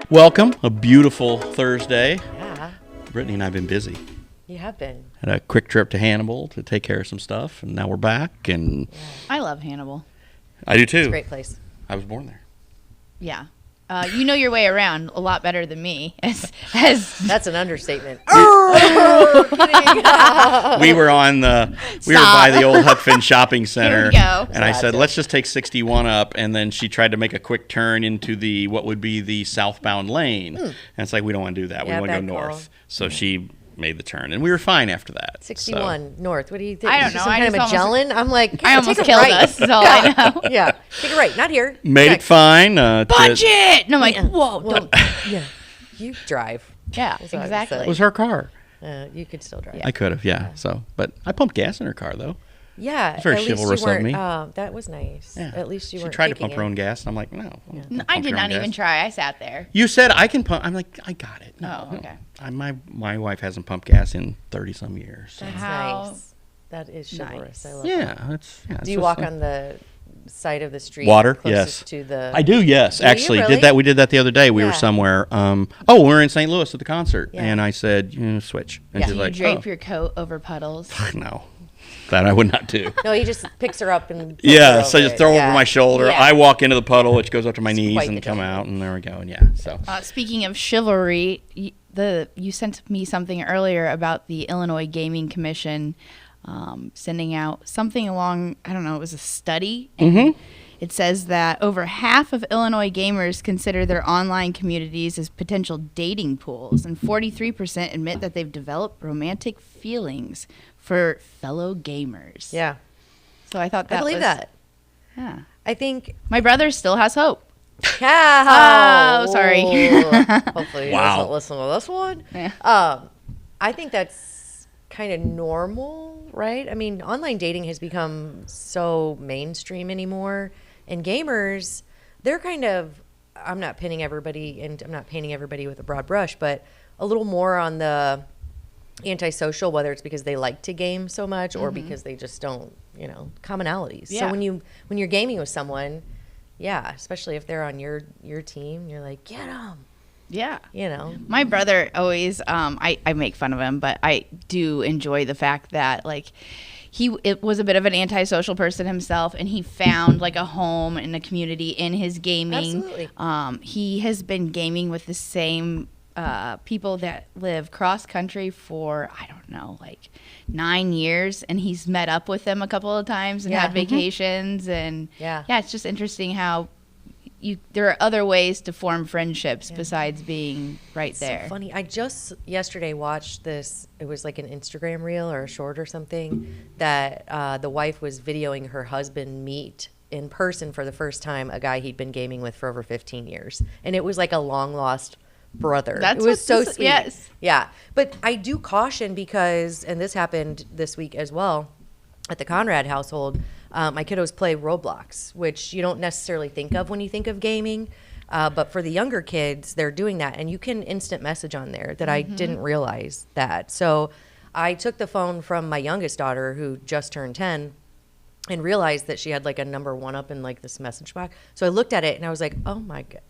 Welcome. A beautiful Thursday. Yeah, Brittany and I have been busy. you have been. Had a quick trip to Hannibal to take care of some stuff, and now we're back. And I love Hannibal. I do too. It's a great place. I was born there. Yeah. You know your way around a lot better than me. As That's an understatement. We were on the we were by the old Huck Finn Shopping Center, we go. and I said, "Let's just take 61 up." And then she tried to make a quick turn into the what would be the southbound lane, and it's like we don't want to do that. Yeah, we want to go bad call. north. So she made the turn, and we were fine after that. 61 north. What do you think? I don't Is she know. Some I kind of just Magellan? I'm like, I almost take a killed right. us. Is all I know. Yeah, take a right. Not here. Made it fine. Budget! And I'm like, whoa, Well, don't. yeah, you drive. Yeah, That's what I exactly. It was her car. You could still drive. I could have, yeah. So, but I pumped gas in her car though. Yeah, Very at least chivalrous you of weren't, me. That was nice. Yeah. At least you she weren't. tried to kicking pump her it. own gas, and I'm like, no. I did not even try. I sat there. You said I can pump. I'm like, I got it. No, Oh, okay. My wife hasn't pumped gas in 30 some years. So. That's How nice. That is chivalrous. nice. I love Yeah, that. that's. Yeah, Do you walk on the side of the street? Water? Closest Yes. To the. I do. Yes, Do you actually, really? did that. We did that the other day. We were Yeah. somewhere. We were in St. Louis at the concert, Yeah. and I said, switch, and Yeah. she's Do you like, drape your coat over puddles? no, that I would not do. No, he just picks her up and. Yeah, so I just throw her over my shoulder. Yeah. I walk into the puddle, which goes up to my knees, quite and the come jump. out, and there we go. And yeah, so Speaking of chivalry, you sent me something earlier about the Illinois Gaming Commission sending out something along, I don't know, it was a study. Mhm. It says that over half of Illinois gamers consider their online communities as potential dating pools, and 43% admit that they've developed romantic feelings for fellow gamers. Yeah, So I thought that I believe was, that. Yeah. I think. My brother still has hope. Cow. Oh, sorry. Hopefully, he Wow. doesn't listen to this one. Yeah. I think that's kind of normal, right? I mean, online dating has become so mainstream anymore, and gamers, they're kind of. I'm not pinning everybody, and I'm not painting everybody with a broad brush, but a little more on the antisocial, whether it's because they like to game so much or because they just don't, commonalities. So Yeah. when you're gaming with someone, yeah, especially if they're on your team, you're like, get them, Yeah. My My brother always, I make fun of him, but I do enjoy the fact that, like, it was a bit of an antisocial person himself, and he found, like, a home and a community in his gaming. Absolutely. He has been gaming with the same people that live cross country for, I don't know, like 9 years, and he's met up with them a couple of times and Yeah. had vacations, and Yeah. it's just interesting how there are other ways to form friendships besides being right there. So funny. I just yesterday watched this. It was like an Instagram reel or a short or something that the wife was videoing her husband meet in person for the first time a guy he'd been gaming with for over 15 years, and it was like a long lost brother. That's it was what so this- sweet. yes. Yeah. But I do caution because, and this happened this week as well at the Conrad household, my kiddos play Roblox, which you don't necessarily think of when you think of gaming. But for the younger kids, they're doing that. And you can instant message on there that I didn't realize that. So I took the phone from my youngest daughter, who just turned 10, and realized that she had like a number 1 up in like this message box. So I looked at it and I was like, oh my God.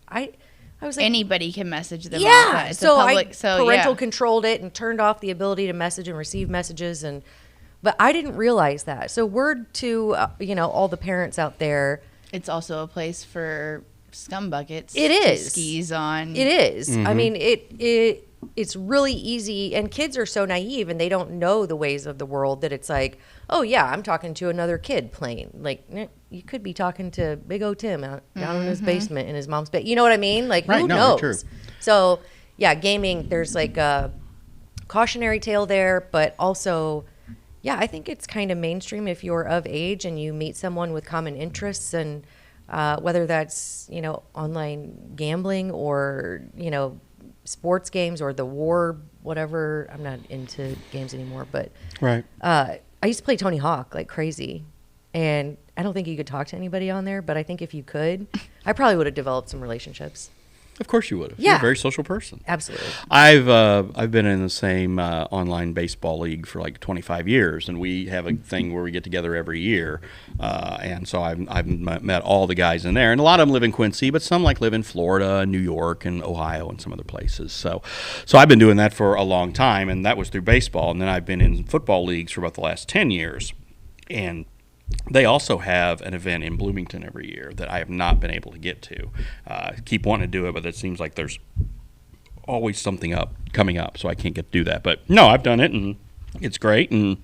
I was like, Anybody can message them. yeah. off that. It's a public, I parental controlled it and turned off the ability to message and receive messages, but I didn't realize that. So word to all the parents out there. It's also a place for scum buckets. It to is. skis on. It is. I mean, it's really easy, and kids are so naive and they don't know the ways of the world that it's like, oh yeah, I'm talking to another kid playing. Like, you could be talking to Big O Tim down in his basement in his mom's bed. You know what I mean? Like, Right, who no, knows? true. So yeah, gaming, there's like a cautionary tale there, but also, yeah, I think it's kind of mainstream if you're of age and you meet someone with common interests, and whether that's, online gambling or, sports games or the war, whatever. I'm not into games anymore, but right. I used to play Tony Hawk like crazy, and I don't think you could talk to anybody on there, but I think if you could, I probably would have developed some relationships. Of course you would have. Yeah. You're a very social person. Absolutely. I've been in the same online baseball league for like 25 years, and we have a thing where we get together every year, and so I've met all the guys in there, and a lot of them live in Quincy, but some live in Florida, New York, and Ohio, and some other places. So I've been doing that for a long time, and that was through baseball, and then I've been in football leagues for about the last 10 years, and they also have an event in Bloomington every year that I have not been able to get to. Keep wanting to do it, but it seems like there's always something coming up, so I can't get to do that. But no, I've done it, and it's great. And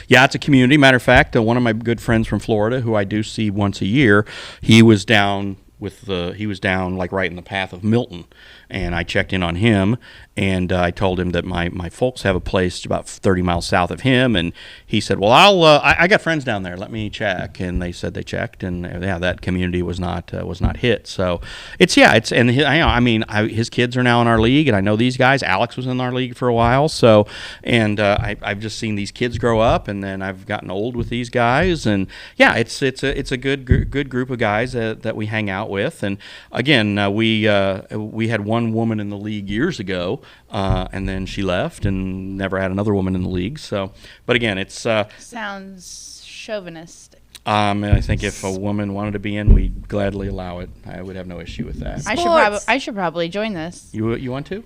yeah, it's a community. Matter of fact, one of my good friends from Florida, who I do see once a year, he was down like right in the path of Milton, and I checked in on him, and I told him that my folks have a place about 30 miles south of him, and he said, well, I got friends down there, let me check. And they said they checked, and yeah, that community was not hit. So his kids are now in our league, and I know these guys. Alex was in our league for a while, so, and I've just seen these kids grow up, and then I've gotten old with these guys, and yeah, it's a good group of guys that we hang out with. And again, we had one woman in the league years ago, and then she left and never had another woman in the league. So, but again, it's sounds chauvinistic. I think if a woman wanted to be in, we'd gladly allow it. I would have no issue with that. I should probably join this. You want to?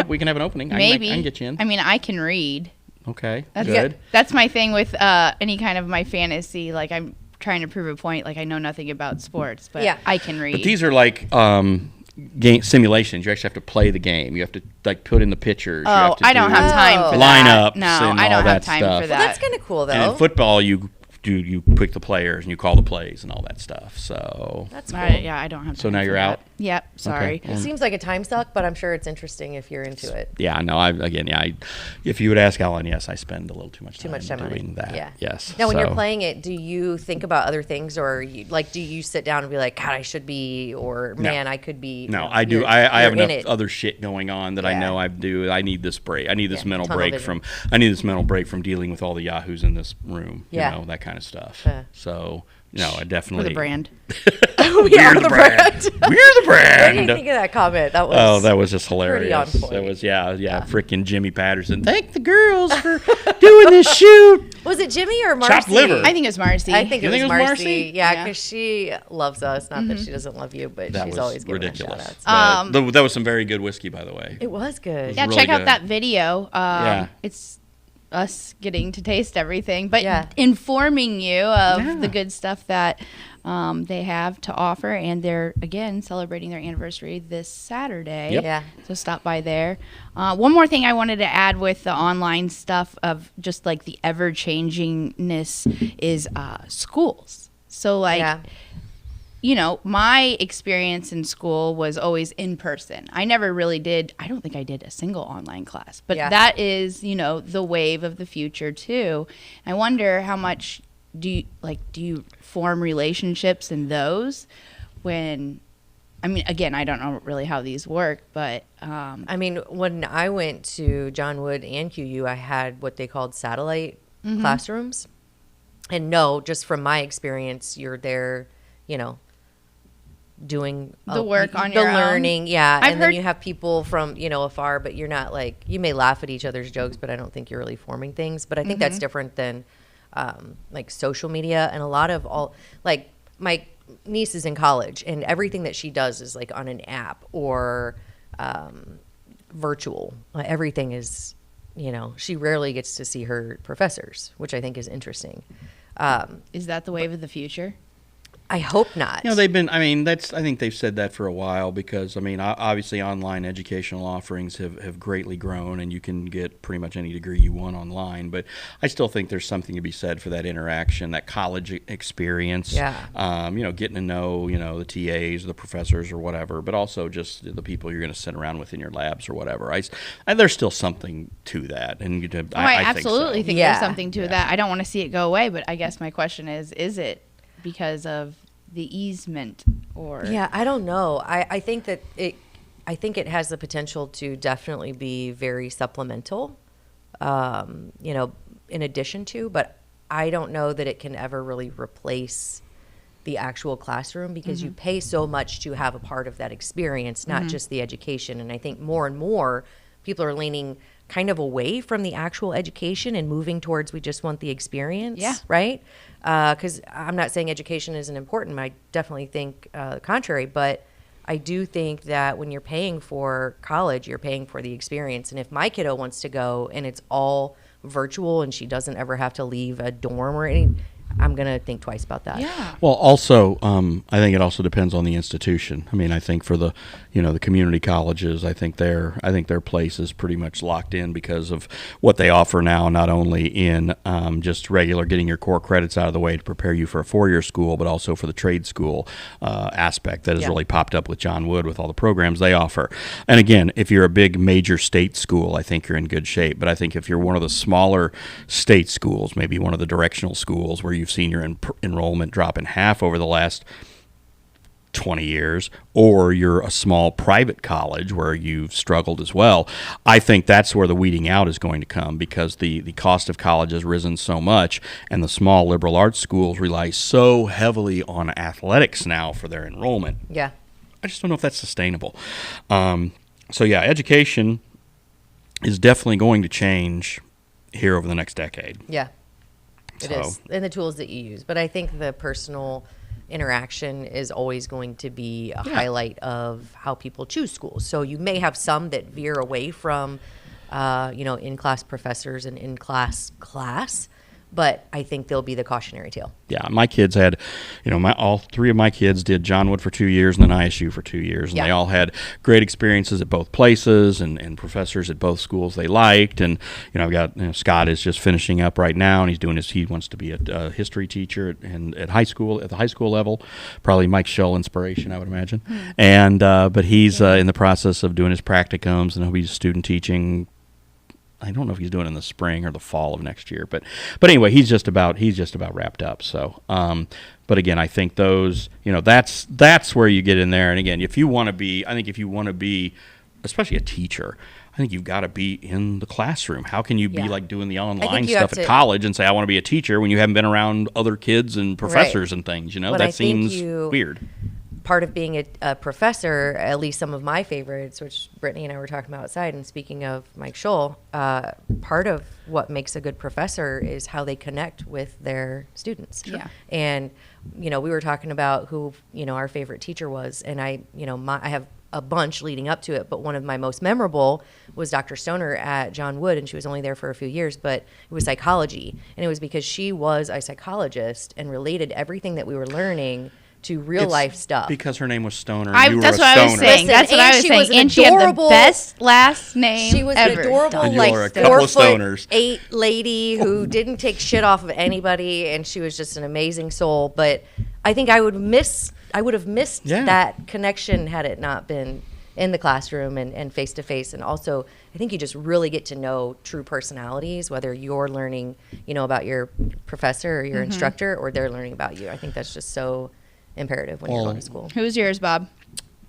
We can have an opening. Maybe. I can get you in. I mean, I can read. Okay, That's good. That's my thing with any kind of my fantasy. Like, I'm trying to prove a point. Like, I know nothing about sports, but Yeah. I can read. But these are like game simulations. You actually have to play the game. You have to like put in the pictures. You have to I don't have time for that. lineups No, and I all don't that have time stuff. for that. Well, that's kind of cool, though. And in football, you pick the players and you call the plays and all that stuff. So That's cool. I don't have time. So now for you're that. out? Yep. Sorry. Okay. It seems like a time suck, but I'm sure it's interesting if you're into it. yeah, no. If you would ask Ellen, yes, I spend a little too much time on doing it. that. Yeah. Yes. Now, when you're So- playing it, do you think about other things, or do you sit down and be like, God, I should be, or No. man, I could be? No, you know, I do. you're- I have you're in enough it. other shit going on that I Yeah. know I do. I need this break. I need this mental tunnel break vision. from dealing with all the yahoos in this room. Yeah. You know, that kind of stuff. Yeah. So no, I For definitely. the brand. Yeah, We're the brand. We're the I didn't brand. think of that comment. That was Oh, that was just hilarious. on point. That was freaking Jimmy Patterson. Thank the girls for doing this shoot. Was it Jimmy or Marcy? Chopped liver. I think it's Marcy. I think You it think was it was Marcy. Marcy? Yeah, Yeah. because she loves us. Not that she doesn't love you, but That she's was always giving ridiculous. us shout-outs. But that was some very good whiskey, by the way. It was good. Yeah, really check out good. that video. Yeah. It's us getting to taste everything, but Yeah. informing you of Yeah. the good stuff that they have to offer. And they're, again, celebrating their anniversary this Saturday. Yep. Yeah. So stop by there. One more thing I wanted to add with the online stuff of just like the ever-changingness is schools. So like, Yeah. you know, my experience in school was always in person. I never really I don't think I did a single online class, but Yeah. that is, you know, the wave of the future too. I wonder how much do you form relationships in those when, I mean, again, I don't know really how these work, but I mean, when I went to John Wood and QU, I had what they called satellite classrooms. And no, just from my experience, you're there, you know, doing The work on the your own. learning. Yeah. I've and then heard- you have people from, you know, afar, but you're not like, you may laugh at each other's jokes, but I don't think you're really forming things. But I think that's different than like social media, and a lot of like my niece is in college and everything that she does is like on an app or virtual. Everything is, you know, she rarely gets to see her professors, which I think is interesting. is that the wave of the future? I hope not. You know, I think they've said that for a while because, I mean, obviously online educational offerings have greatly grown and you can get pretty much any degree you want online. But I still think there's something to be said for that interaction, that college experience. Yeah. You know, getting to know, you know, the TAs or the professors or whatever, but also just the people you're going to sit around with in your labs or whatever. There's still something to that. And I think absolutely so. think Yeah. there's something to that. I don't want to see it go away, but I guess my question is it because of the easement or Yeah, I don't know. I think that it has the potential to definitely be very supplemental, you know, in addition to, but I don't know that it can ever really replace the actual classroom, because you pay so much to have a part of that experience, not just the education. And I think more and more people are leaning kind of away from the actual education and moving towards, we just want the experience, right? Because I'm not saying education isn't important. I definitely think the contrary, but I do think that when you're paying for college, you're paying for the experience. And if my kiddo wants to go and it's all virtual and she doesn't ever have to leave a dorm or anything, I'm going to think twice about that. Yeah. Well, also, I think it also depends on the institution. I mean, I think for the community colleges, I think their place is pretty much locked in because of what they offer now, not only in just regular getting your core credits out of the way to prepare you for a 4-year school, but also for the trade school aspect that has really popped up with John Wood with all the programs they offer. And again, if you're a big major state school, I think you're in good shape. But I think if you're one of the smaller state schools, maybe one of the directional schools where you've seen your enrollment drop in half over the last 20 years, or you're a small private college where you've struggled as well, I think that's where the weeding out is going to come, because the cost of college has risen so much, and the small liberal arts schools rely so heavily on athletics now for their enrollment. Yeah. I just don't know if that's sustainable. So yeah, education is definitely going to change here over the next decade. Yeah. It is, and the tools that you use. But I think the personal interaction is always going to be a highlight of how people choose schools. So you may have some that veer away from, in-class professors and in-class class, but I think they'll be the cautionary tale. Yeah, my kids had, all 3 of my kids did John Wood for 2 years and then ISU for 2 years. And they all had great experiences at both places and professors at both schools they liked. And, I've got, Scott is just finishing up right now, and he wants to be a history teacher at high school, at the high school level. Probably Mike Shull inspiration, I would imagine. And, but he's in the process of doing his practicums, and he'll be student teaching. I don't know if he's doing it in the spring or the fall of next year, but anyway, he's just about wrapped up. So, but again, I think those, that's where you get in there. And again, if you want to be, especially a teacher, I think you've got to be in the classroom. How can you be like doing the online stuff at college and say I want to be a teacher when you haven't been around other kids and professors and things? But that seems weird. Part of being a professor, at least some of my favorites, which Brittany and I were talking about outside, and speaking of Mike Shull, part of what makes a good professor is how they connect with their students. Yeah. And, we were talking about who, our favorite teacher was, and I have a bunch leading up to it, but one of my most memorable was Dr. Stoner at John Wood, and she was only there for a few years, but it was psychology. And it was because she was a psychologist and related everything that we were learning to real life stuff. Because her name was Stoner. That's what I was saying. That's what I was saying. And she had the best last name She was ever. an adorable, like 4'8" lady who didn't take shit off of anybody, and she was just an amazing soul. But I think I would have missed that connection had it not been in the classroom and face to face. And also, I think you just really get to know true personalities, whether you're learning, about your professor or your instructor, or they're learning about you. I think that's just so imperative when you're going to school. Who's yours, Bob?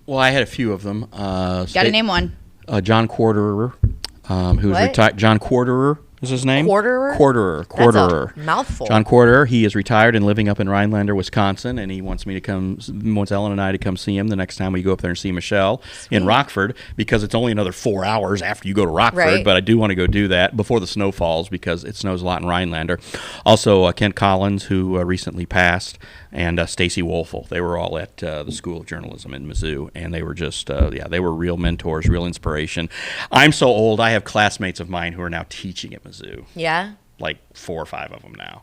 Well, I had a few of them. Got to name one. John Quarterer, who's retired. John Quarterer is his name? Quarterer? Quarterer. That's a mouthful. John Quarterer. He is retired and living up in Rhinelander, Wisconsin, and he wants Ellen and I to come see him the next time we go up there and see Michelle in Rockford, because it's only another 4 hours after you go to Rockford. Right. But I do want to go do that before the snow falls, because it snows a lot in Rhinelander. Also, Kent Collins, who recently passed, and Stacy Wolfel. They were all at the School of Journalism in Mizzou, and they were just, they were real mentors, real inspiration. I'm so old, I have classmates of mine who are now teaching at Mizzou. Yeah? Like 4 or 5 of them now.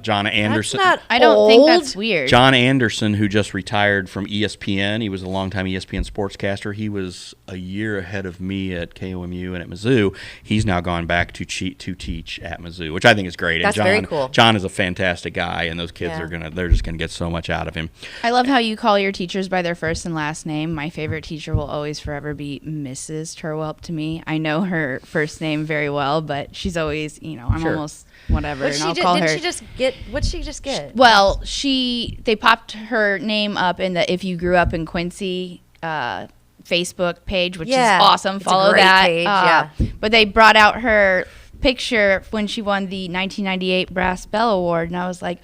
John Anderson. That's not I don't think that's weird. John Anderson, who just retired from ESPN. He was a longtime ESPN sportscaster. He was a year ahead of me at KOMU and at Mizzou. He's now gone back to teach at Mizzou, which I think is great. That's and very cool. John is a fantastic guy, and those kids they're just gonna get so much out of him. I love how you call your teachers by their first and last name. My favorite teacher will always forever be Mrs. Turwelp to me. I know her first name very well, but she's always, I'm almost whatever, and I'll call her. Didn't she just get? What'd she just get? Well, they popped her name up in the If You Grew Up in Quincy Facebook page, which is awesome. It's Follow a great that. Page, But they brought out her picture when she won the 1998 Brass Bell Award, and I was like,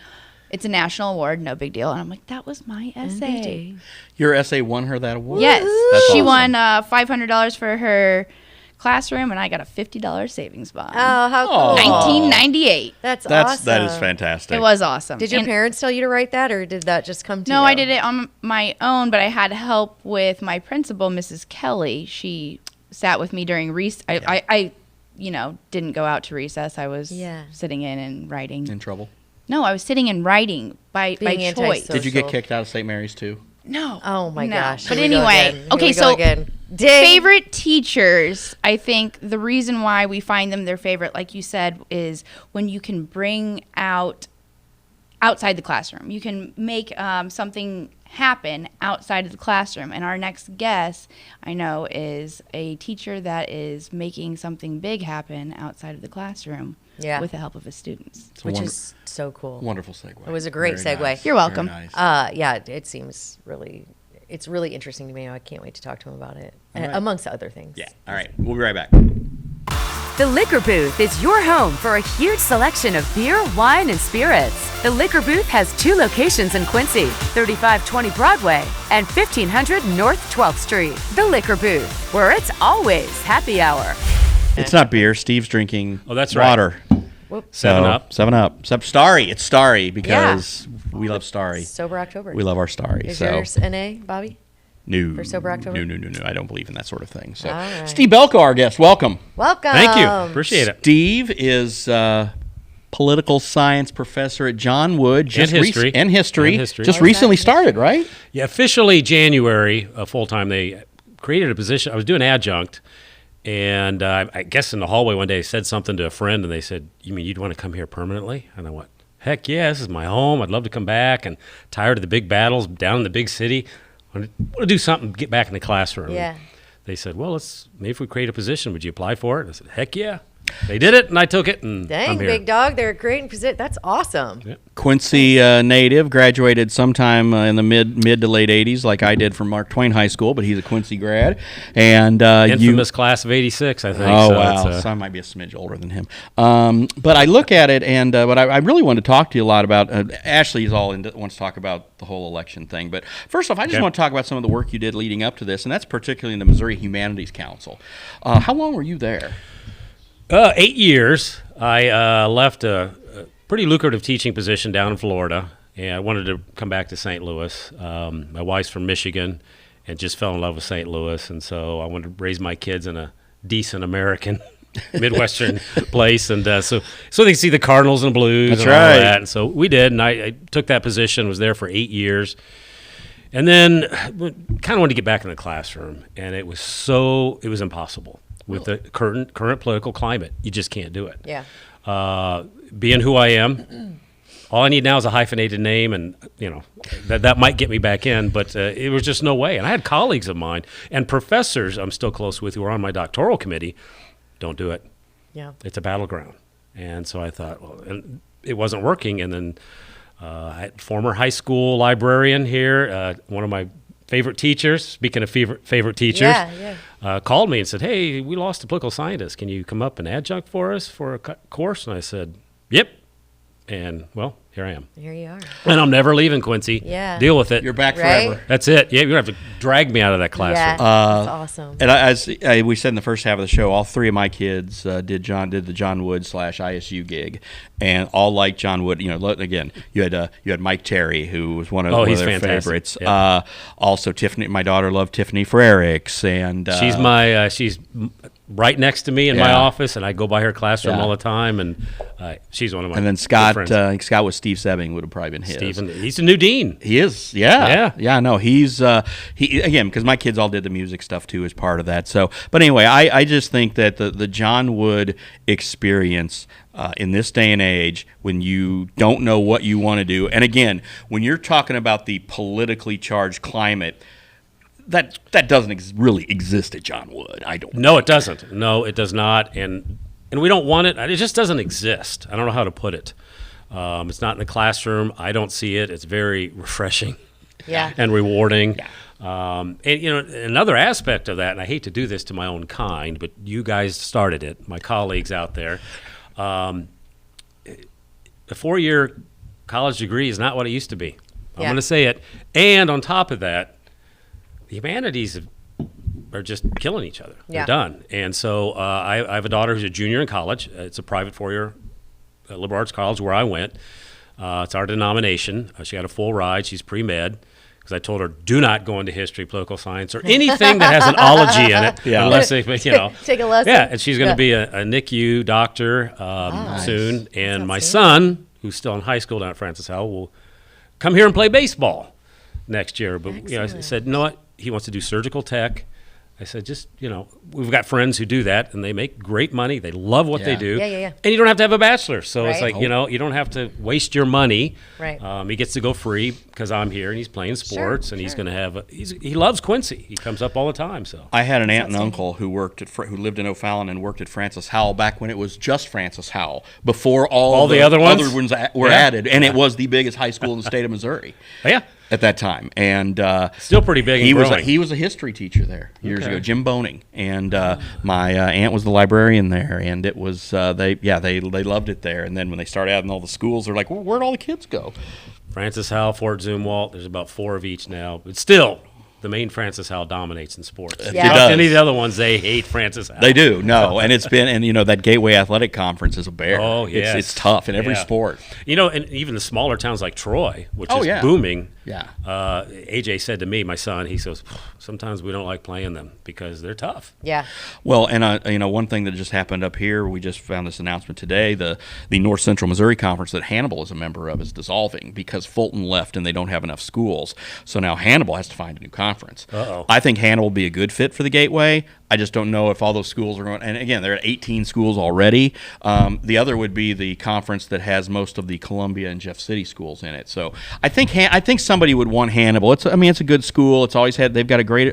It's a national award, no big deal. And I'm like, that was my essay. NBD. Your essay won her that award? Yes. That's She awesome. won $500 for her classroom, and I got a $50 savings bond. Oh, how cool. 1998. That's awesome. That is fantastic. It was awesome. Did your And- parents tell you to write that, or did that just come to you? No, I did it on my own, but I had help with my principal, Mrs. Kelly. She sat with me during recess. I didn't go out to recess. I was sitting in and writing. In trouble? No, I was sitting and writing by Being choice. antisocial. Did you get kicked out of St. Mary's too? No. Oh my No. gosh. But Here we go anyway, again. Here okay, we go so again. Ding. favorite teachers, I think the reason why we find them their favorite, like you said, is when you can bring out outside the classroom. You can make something happen outside of the classroom. And our next guest, I know, is a teacher that is making something big happen outside of the classroom with the help of his students. Which is so cool. Wonderful segue. It was a great Very segue. nice. You're welcome. Very nice. Yeah, it seems it's really interesting to me. I can't wait to talk to him about it, right. amongst other things. Yeah. All right. We'll be right back. The Liquor Booth is your home for a huge selection of beer, wine, and spirits. The Liquor Booth has 2 locations in Quincy, 3520 Broadway and 1500 North 12th Street. The Liquor Booth, where it's always happy hour. It's not beer. Steve's drinking that's right. water. 7 Up. 7 Up. Except Starry. It's Starry because we love Starry. Sober October. We love our Starry. Is so. yours NA, Bobby? No. For Sober October? No. I don't believe in that sort of thing. So, All right. Steve Belko, our guest. Welcome. Welcome. Thank you. Appreciate it. Steve is political science professor at John Wood. And history. And history. Just Oh, recently is that started, right? Yeah, officially January, full-time. They created a position. I was doing adjunct, and I guess in the hallway one day I said something to a friend, and they said, "You mean you'd want to come here permanently?" And I went, "Heck yeah, this is my home. I'd love to come back, and tired of the big battles down in the big city. I want to do something, get back in the classroom." Yeah. They said, "Well, maybe if we create a position, would you apply for it?" I said, "Heck yeah." They did it, and I took it, and Dang, I'm here. big dog. They're great in position. That's awesome. Yeah. Quincy native, graduated sometime in the mid to late 80s, like I did from Mark Twain High School, but he's a Quincy grad. And Infamous class of '86, I think. Oh, so wow. it's, So I might be a smidge older than him. But I look at it, and what I really want to talk to you a lot about, Ashley wants to talk about the whole election thing. But first off, I just want to talk about some of the work you did leading up to this, and that's particularly in the Missouri Humanities Council. How long were you there? 8 years. I left a pretty lucrative teaching position down in Florida, and I wanted to come back to St. Louis. My wife's from Michigan and just fell in love with St. Louis, and so I wanted to raise my kids in a decent American Midwestern place, and so they could see the Cardinals and Blues That's and all right. that. And so we did, and I took that position, was there for 8 years. And then kind of wanted to get back in the classroom, and it was impossible. With the current political climate, you just can't do it. Yeah. Being who I am, all I need now is a hyphenated name, and that might get me back in. But it was just no way. And I had colleagues of mine and professors I'm still close with who are on my doctoral committee. Don't do it. Yeah. It's a battleground. And so I thought, well, and it wasn't working. And then I had former high school librarian here, one of my favorite teachers, speaking of favorite teachers, called me and said, "Hey, we lost a political scientist. Can you come up and adjunct for us for a course?" And I said, "Yep." And, well, here I am. Here you are. And I'm never leaving, Quincy. Yeah. Deal with it. You're back Right? forever. That's it. Yeah, you don't have to drag me out of that classroom. Yeah. That's awesome. And as we said in the first half of the show, all 3 of my kids did the John Wood / ISU gig, and all like John Wood. Again, you had Mike Terry, who was one of he's their fantastic. favorites. Yeah. Also, Tiffany, my daughter loved Tiffany Frericks, and She's right next to me in my Yeah. office, and I go by her classroom Yeah. all the time, and she's one of my and then good Scott friends. Scott with Steve Sebbing would have probably been his. Stephen, he's the new dean. He is, yeah. Yeah. No, he's he again, because my kids all did the music stuff too as part of that. So, but anyway, I just think that the John Wood experience in this day and age, when you don't know what you want to do, and again, when you're talking about the politically charged climate, that doesn't really exist at John Wood. I don't. No, it doesn't. No, it does not, and we don't want it. It just doesn't exist. I don't know how to put it. It's not in the classroom. I don't see it. It's very refreshing. Yeah. And rewarding. Yeah. And another aspect of that, and I hate to do this to my own kind, but you guys started it, my colleagues out there. A 4-year college degree is not what it used to be. I'm Yeah. going to say it. And on top of that, the humanities are just killing each other. Yeah. They're done. And so I have a daughter who's a junior in college. It's a private four-year liberal arts college where I went. It's our denomination. She got a full ride. She's pre-med. Because I told her, do not go into history, political science, or anything that has an ology in it, Yeah. unless they, Take a lesson. Yeah, and she's going to be a NICU doctor soon. And my son, who's still in high school down at Francis Howell, will come here and play baseball next year. But I said, you know what? He wants to do surgical tech. I said, just, we've got friends who do that, and they make great money. They love what they Yeah. do. Yeah. And you don't have to have a bachelor. So it's Right. like, you don't have to waste your money. Right. He gets to go free because I'm here, and he's playing sports, and he's going to have he loves Quincy. He comes up all the time. So I had an aunt and uncle who who lived in O'Fallon and worked at Francis Howell back when it was just Francis Howell, before all the other ones? were Yeah. added, and it was the biggest high school in the state of Missouri yeah, at that time. And still pretty big and growing. he was a history teacher there years ago, Jim Boning, and my aunt was the librarian there, and it was they loved it there. And then when they started adding all the schools, they're like, well, where'd all the kids go? Francis Howell, Fort Zumwalt. There's about 4 of each now, but still, the main Francis Howell dominates in sports. It Yeah. does. Any of the other ones, they hate Francis Howell. They do, no, and it's been, and that Gateway Athletic Conference is a bear. Oh, yes. It's tough in every Yeah. sport. And even the smaller towns like Troy, which Oh, is yeah. booming. Yeah. AJ said to me, my son, he says, sometimes we don't like playing them because they're tough. Yeah. Well, and one thing that just happened up here, we just found this announcement today. The North Central Missouri Conference that Hannibal is a member of is dissolving because Fulton left and they don't have enough schools. So now Hannibal has to find a new conference. Uh-oh. I think Hannibal will be a good fit for the Gateway. I just don't know if all those schools are going. And again, they're at 18 schools already. The other would be the conference that has most of the Columbia and Jeff City schools in it. So I think somebody would want Hannibal. It's a good school. It's always they've got a great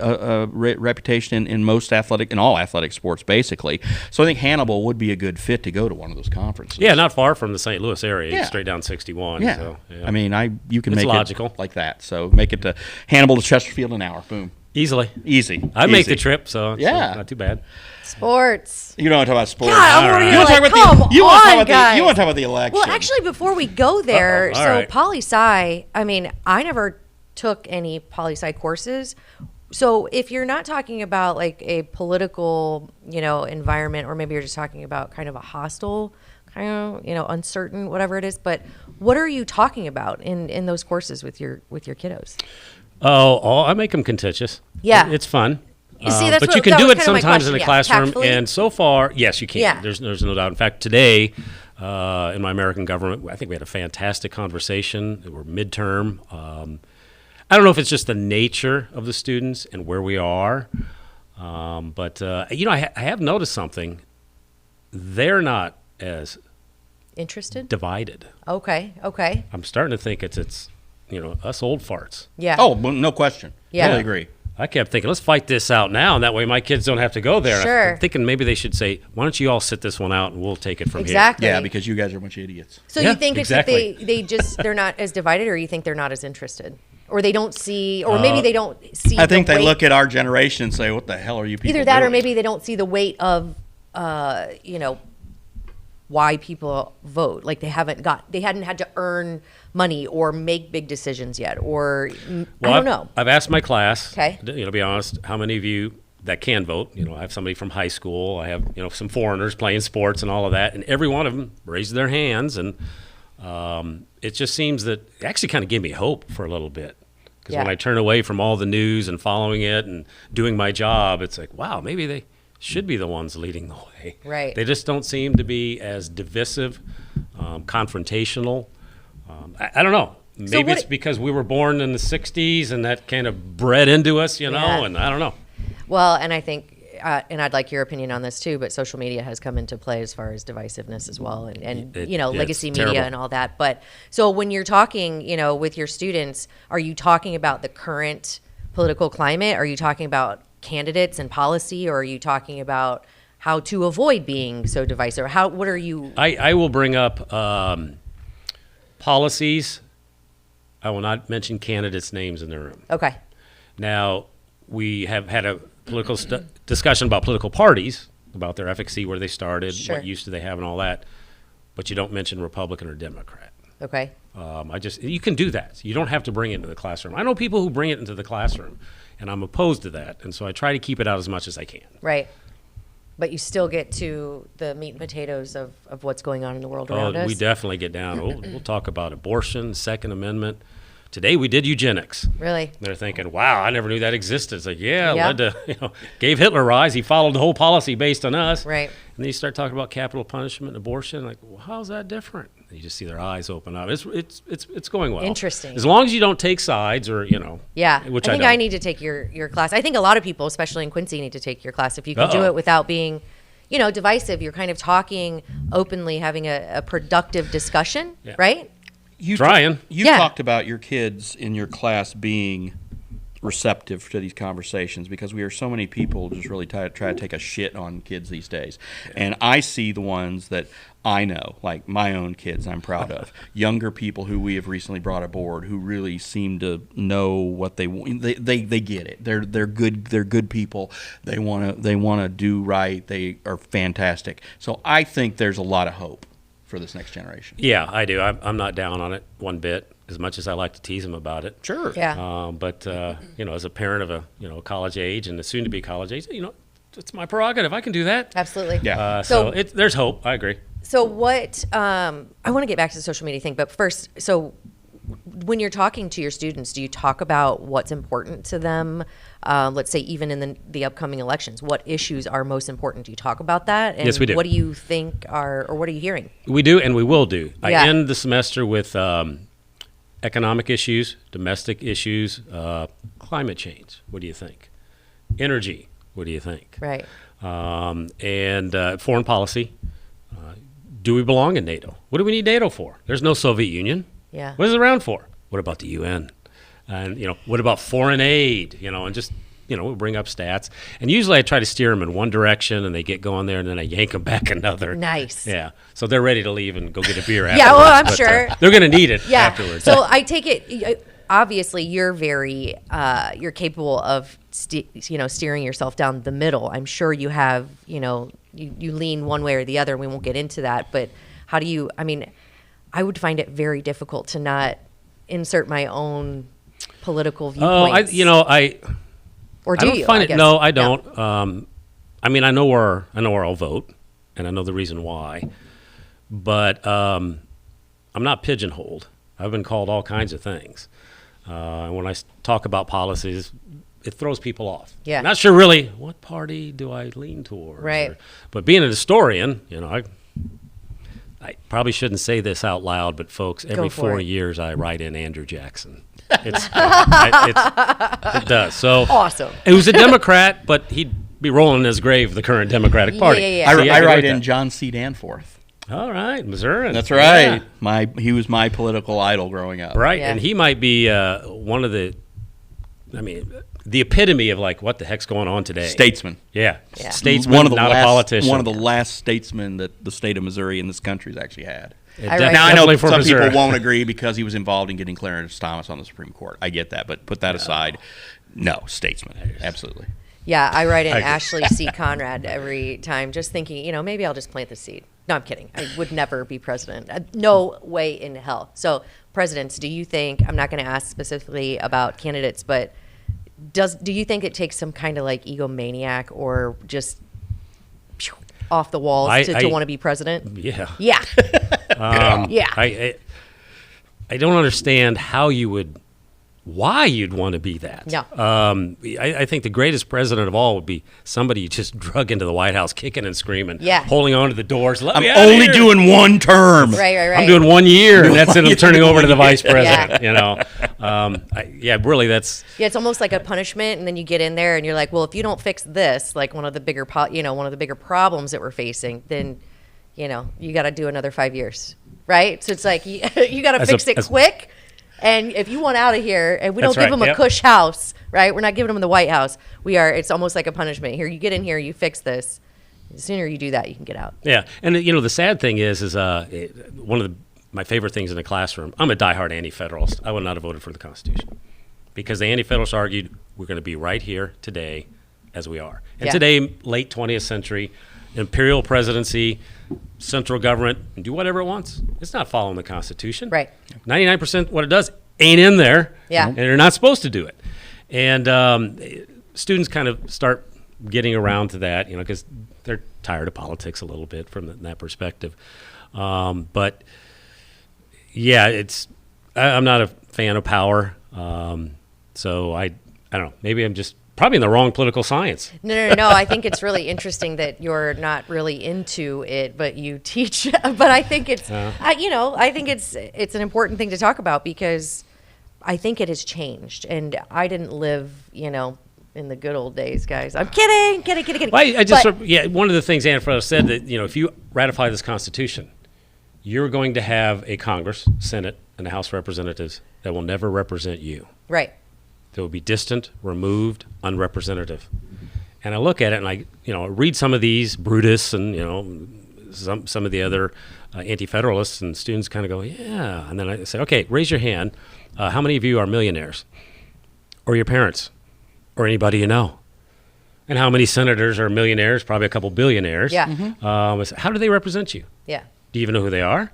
reputation in all athletic sports basically. So I think Hannibal would be a good fit to go to one of those conferences. Yeah, not far from the St. Louis area, Yeah. straight down 61. Yeah. So, yeah. I mean, you can It's make logical. it like that. So make it to Hannibal to Chesterfield an hour. Boom. Easily. Easy. I'd make Easy. the trip, so it's Yeah. not too bad. Sports. You don't want to talk about sports. God, I'm All over right. here You want to like, talk about come you want to talk on, about guys. you want to talk about the election. Well, actually, before we go there, Uh-oh. All so right. poli-sci, I mean, I never took any poli-sci courses. So if you're not talking about like a political, environment, or maybe you're just talking about kind of a hostile, kind of, uncertain, whatever it is, but what are you talking about in those courses with your kiddos? I make them contentious. Yeah. It's fun. You see, that's but what- you can that do was it kind of my sometimes in question, the yeah. classroom, Tactfully? and so far, yes, you can. Yeah. There's no doubt. In fact, today in my American government, I think we had a fantastic conversation. We're midterm. I don't know if it's just the nature of the students and where we are, but I have noticed something. They're not as Interested? divided. Okay. I'm starting to think it's us old farts. Yeah. Oh, well, no question. Yeah. Totally agree. I kept thinking, let's fight this out now, and that way my kids don't have to go there. Sure. I'm thinking maybe they should say, why don't you all sit this one out and we'll take it from Exactly. Yeah, because you guys are a bunch of idiots. So Yeah, you think exactly. it's that they're not as divided, or you think they're not as interested, or they don't see, or maybe they don't see. I think the they weight- look at our generation and say, "What the hell are you people?" either that, or doing?" maybe they don't see the weight of, why people vote. Like they hadn't had to earn money or make big decisions yet, or I don't know. I've asked my class. Okay. To be honest, how many of you that can vote? I have somebody from high school. I have some foreigners playing sports and all of that, and every one of them raised their hands, and it just seems that it actually kind of gave me hope for a little bit. Because when Yeah. I turn away from all the news and following it and doing my job, it's like, wow, maybe they should be the ones leading the way. Right. They just don't seem to be as divisive, confrontational. I don't know. Maybe what- it's because we were born in the 60s and that kind of bred into us, Yeah. and I don't know. Well, and I think, and I'd like your opinion on this too, but social media has come into play as far as divisiveness as well, and Yeah, legacy it's media terrible. and all that. But so when you're talking, with your students, are you talking about the current political climate? Are you talking about candidates and policy, or are you talking about how to avoid being so divisive? What are you? I will bring up policies. I will not mention candidates' names in the room. Okay. Now, we have had a political discussion about political parties, about their efficacy, where they started, Sure. what use do they have, and all that. But you don't mention Republican or Democrat. Okay. You can do that. You don't have to bring it into the classroom. I know people who bring it into the classroom, and I'm opposed to that. And so I try to keep it out as much as I can. Right. But you still get to the meat and potatoes of what's going on in the world around us. We definitely get down. We'll talk about abortion, Second Amendment. Today we did eugenics. Really? They're thinking, wow, I never knew that existed. It's like, yeah, Yeah. led to, gave Hitler a rise. He followed the whole policy based on us. Right. And then you start talking about capital punishment and abortion. Like, well, how's that different? And you just see their eyes open up. It's going well. Interesting. As long as you don't take sides or, Yeah. which I think don't. I need to take your class. I think a lot of people, especially in Quincy, need to take your class. If you can do Uh-oh. it without being, divisive, you're kind of talking openly, having a productive discussion, Yeah. right? You Trying. You Yeah. talked about your kids in your class being receptive to these conversations because we are so many people just really try to take a shit on kids these days. And I see the ones that I know, like my own kids I'm proud of, younger people who we have recently brought aboard who really seem to know what they want. They get it. They're good people. They want to do right. They are fantastic. So I think there's a lot of hope for this next generation. Yeah, I do. I'm not down on it one bit, as much as I like to tease them about it. Sure. Yeah. But as a parent of a college age and a soon-to-be college age, it's my prerogative. I can do that. Absolutely. Yeah. So there's hope. I agree. So what, I want to get back to the social media thing, but first, so when you're talking to your students, do you talk about what's important to them? Let's say even in the upcoming elections, what issues are most important? Do you talk about that? And Yes, we do. What do you think or what are you hearing? We do, and we will do. Yeah. I end the semester with economic issues, domestic issues, climate change. What do you think? Energy. What do you think? Right. And foreign policy. Do we belong in NATO? What do we need NATO for? There's no Soviet Union. Yeah. What is it around for? What about the UN? And, what about foreign aid? And just, we'll bring up stats. And usually I try to steer them in one direction and they get going there and then I yank them back another. Nice. Yeah. So they're ready to leave and go get a beer afterwards. Yeah, well, I'm but, sure. they're going to need it Yeah. afterwards. So I take it, obviously you're very, you're capable of, steering yourself down the middle. I'm sure you have, you lean one way or the other. We won't get into that, but how do you, I would find it very difficult to not insert my own political viewpoints. Or do I don't you? find I it. guess. No, I don't. I know where I'll vote, and I know the reason why. But I'm not pigeonholed. I've been called all kinds of things. And when I talk about policies, it throws people off. Yeah. Not sure really what party do I lean towards. Right. But being a historian, I probably shouldn't say this out loud, but folks, every for 4 it. years I write in Andrew Jackson. It does. So Awesome. He was a Democrat, but he'd be rolling in his grave, the current Democratic Party. Yeah. I So, yeah, write like in that. John C. Danforth. All right, Missouri. That's right. He was my political idol growing up. Right, Yeah. and he might be one of the epitome of like what the heck's going on today. Statesman. Yeah, Yeah. statesman, not a politician. One of the last statesmen that the state of Missouri and this country's actually had. I write- Now, I know Definitely for some Missouri. people won't agree because he was involved in getting Clarence Thomas on the Supreme Court. I get that, but put that aside. No, statesman. Absolutely. Yeah, I write in I agree. Ashley C. Conrad every time, just thinking, maybe I'll just plant the seed. No, I'm kidding. I would never be president. No way in hell. So, presidents, do you think, I'm not going to ask specifically about candidates, but do you think it takes some kind of like egomaniac or just off the walls to want to be president? Yeah. Yeah. Yeah. I don't understand why you'd want to be that. No. I think the greatest president of all would be somebody you just drug into the White House kicking and screaming, Yeah. holding on to the doors. Let I'm me out of only here. doing one term. Right. I'm doing 1 year, and that's it. I'm turning over to the vice president. Really, that's Yeah, it's almost like a punishment, and then you get in there and you're like, well, if you don't fix this, like one of the bigger problems that we're facing, then you got to do another 5 years, right? So it's like you got to fix it quick. And if you want out of here, and we don't That's give right, them a yep. cush house, right? We're not giving them the White House. It's almost like a punishment. Here, you get in here, you fix this. The sooner you do that, you can get out. Yeah, and the sad thing is one of my favorite things in the classroom. I'm a diehard anti-federalist. I would not have voted for the Constitution because the anti-federalists argued we're going to be right here today, as we are. And Yeah. today, late 20th century, imperial presidency, central government, and do whatever it wants. It's not following the Constitution. Right. 99% what it does ain't in there. Yeah. And they're not supposed to do it. And students kind of start getting around to that, because they're tired of politics a little bit from that perspective. But yeah, I'm not a fan of power. So I don't know. Maybe I'm just probably in the wrong political science. No. I think it's really interesting that you're not really into it, but you teach. But I think it's, I think it's an important thing to talk about because I think it has changed, and I didn't live, in the good old days, guys. I'm kidding. Well, one of the things Anna Freddo said that, if you ratify this Constitution, you're going to have a Congress, Senate, and a House of Representatives that will never represent you. Right. They will be distant, removed, unrepresentative. And I look at it and I read some of these, Brutus and, some of the other anti-federalists, and students kind of go, yeah. And then I say, okay, raise your hand. How many of you are millionaires? Or your parents? Or anybody you know? And how many senators are millionaires? Probably a couple billionaires. Yeah. I say, how do they represent you? Yeah. Do you even know who they are?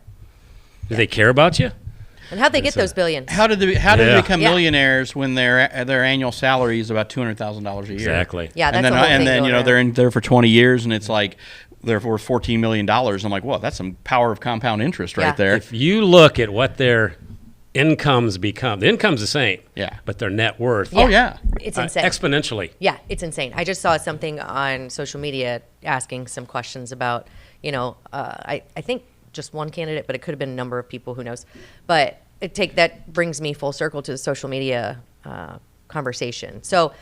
Do they care about you? And how'd they get those billions? How did they become millionaires when their annual salary is about $200,000 a year? Exactly. Yeah, that's and then they're in there for 20 years, and it's like they're worth $14 million. I'm like, well, that's some power of compound interest right there. If you look at what their incomes become, the income's the same. Yeah. But their net worth. Oh yeah. It's insane. Exponentially. Yeah, it's insane. I just saw something on social media asking some questions about, I think just one candidate, but it could have been a number of people, who knows. But that brings me full circle to the social media conversation. So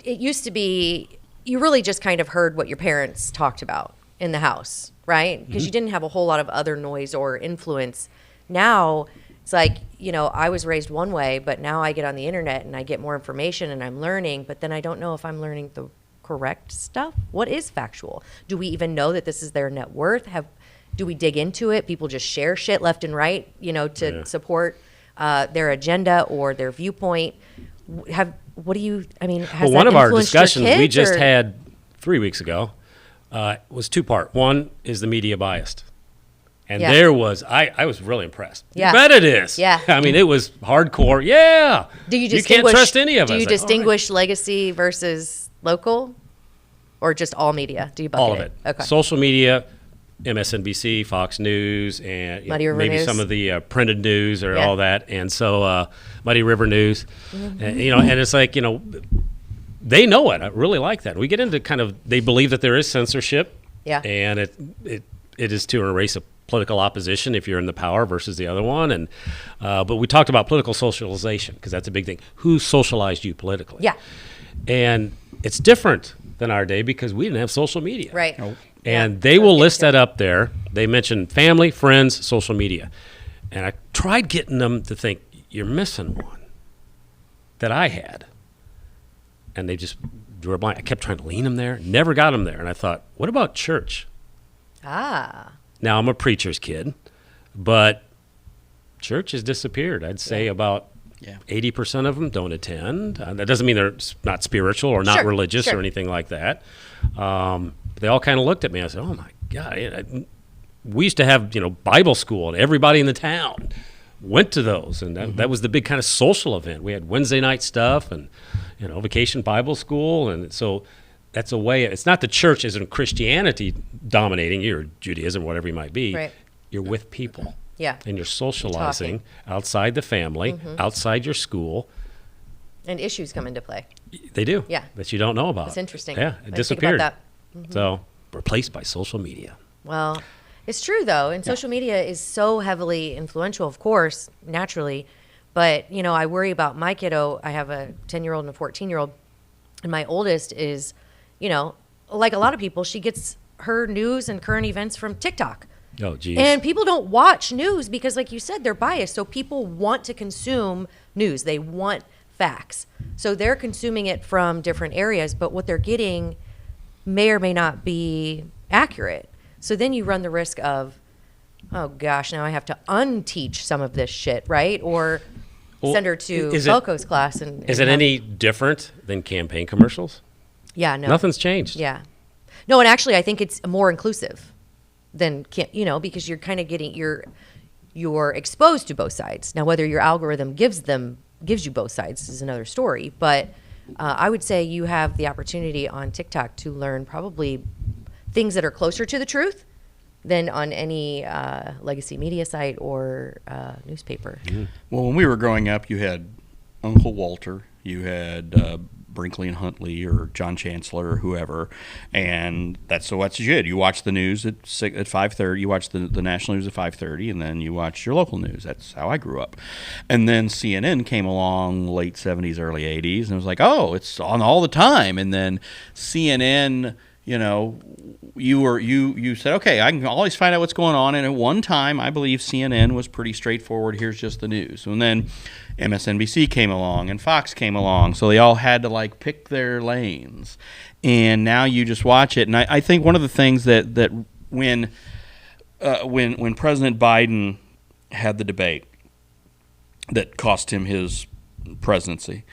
it used to be, you really just kind of heard what your parents talked about in the house, right? Because you didn't have a whole lot of other noise or influence. Now it's like, I was raised one way, but now I get on the internet and I get more information and I'm learning, but then I don't know if I'm learning the correct stuff. What is factual? Do we even know that this is their net worth? Do we dig into it? People just share shit left and right, to support their agenda or their viewpoint. Has one of our discussions we just had 3 weeks ago was two-part. One is the media biased. And there was, I was really impressed. Yeah. You bet it is. Yeah. It was hardcore. Yeah. You can't trust any of us. Do you distinguish legacy versus local, or just all media? Do you bucket all of it? Okay. Social media, MSNBC, Fox News, and Muddy River maybe News. some of the printed news or all that. And so Muddy River News, and it's like, they know it. I really like that. We get into they believe that there is censorship. Yeah. And it is to erase a political opposition if you're in the power versus the other one. And but we talked about political socialization, because that's a big thing. Who socialized you politically? Yeah. And it's different than our day because we didn't have social media. Right. Nope. And they will list that up there. They mention family, friends, social media. And I tried getting them to think, you're missing one that I had. And they just drew a blank. I kept trying to lean them there, never got them there. And I thought, what about church? Now, I'm a preacher's kid, but church has disappeared. I'd say about 80% of them don't attend. That doesn't mean they're not spiritual or not religious or anything like that. They all kind of looked at me. I said, oh, my God. We used to have, Bible school, and everybody in the town went to those. And that was the big kind of social event. We had Wednesday night stuff and, vacation Bible school. And so that's a way. It's not the church as in Christianity dominating you, or Judaism, whatever you might be. Right. You're with people. Yeah. And you're socializing outside the family, outside your school. And issues come into play. They do. Yeah. That you don't know about. It's interesting. Yeah. It disappeared. So replaced by social media. Well, it's true, though. And social media is so heavily influential, of course, naturally. But, I worry about my kiddo. I have a 10-year-old and a 14-year-old. And my oldest is, like a lot of people, she gets her news and current events from TikTok. Oh, geez. And people don't watch news because, like you said, they're biased. So people want to consume news. They want facts. So they're consuming it from different areas, but what they're getting may or may not be accurate. So then you run the risk of, oh gosh, now I have to unteach some of this shit, right? Or send her to Belko's class. Is it any different than campaign commercials? Yeah, no. Nothing's changed. Yeah. No, and actually, I think it's more inclusive than, because you're kind of you're exposed to both sides. Now, whether your algorithm gives you both sides is another story. But I would say you have the opportunity on TikTok to learn probably things that are closer to the truth than on any legacy media site or newspaper. Well, when we were growing up, you had Uncle Walter, you had Brinkley and Huntley or John Chancellor or whoever, and that's what you did. You watch the news at 5:30. You watch the national news at 5:30, and then you watch your local news. That's how I grew up. And then CNN came along late 70s, early 80s, and it was like, oh, it's on all the time. And then CNN, you said, okay, I can always find out what's going on. And at one time, I believe CNN was pretty straightforward. Here's just the news. And then MSNBC came along and Fox came along, so they all had to pick their lanes. And now you just watch it. And I think one of the things that when President Biden had the debate that cost him his presidency,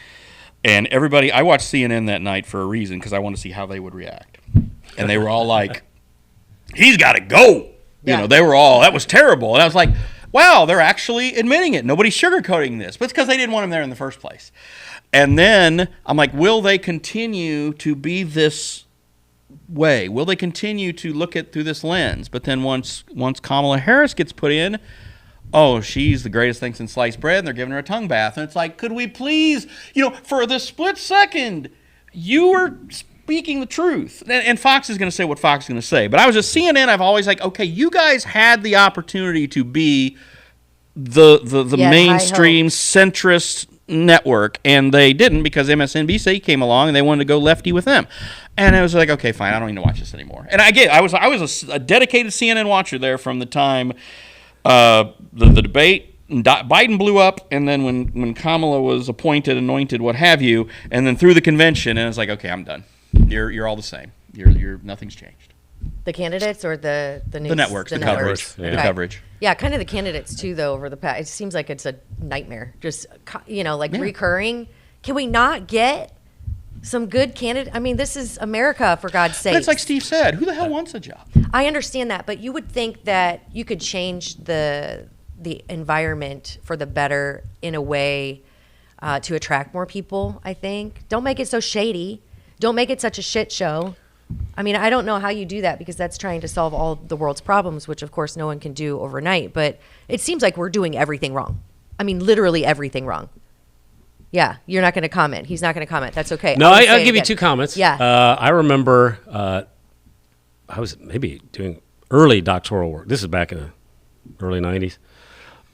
and I watched CNN that night for a reason, because I wanted to see how they would react. And they were all like, he's got to go. They were all, that was terrible. And I was like, wow, they're actually admitting it. Nobody's sugarcoating this. But it's because they didn't want him there in the first place. And then I'm like, will they continue to be this way? Will they continue to look at through this lens? But then once Kamala Harris gets put in, oh, she's the greatest thing since sliced bread, and they're giving her a tongue bath. And it's like, could we please, for the split second, you were speaking the truth. And Fox is going to say what Fox is going to say. But I was at CNN, I've always okay, you guys had the opportunity to be the mainstream centrist network, and they didn't, because MSNBC came along and they wanted to go lefty with them. And I was like, okay, fine, I don't need to watch this anymore. And I was a dedicated CNN watcher there from the time the debate, Biden blew up, and then when Kamala was appointed, anointed, what have you, and then through the convention, and I was like, okay, I'm done. You're all the same. You're nothing's changed. The candidates or the news? The networks, the coverage. Yeah. The coverage. Yeah, kind of the candidates too, though, over the past. It seems like it's a nightmare. Just, recurring. Can we not get some good candidate? I mean, this is America, for God's sake. But it's like Steve said, who the hell wants a job? I understand that, but you would think that you could change the environment for the better in a way to attract more people, I think. Don't make it so shady. Don't make it such a shit show. I mean, I don't know how you do that, because that's trying to solve all the world's problems, which of course no one can do overnight. But it seems like we're doing everything wrong. I mean, literally everything wrong. Yeah, you're not going to comment. He's not going to comment. That's okay. No, I'll give you two comments. Yeah. I remember I was maybe doing early doctoral work. This is back in the early 90s.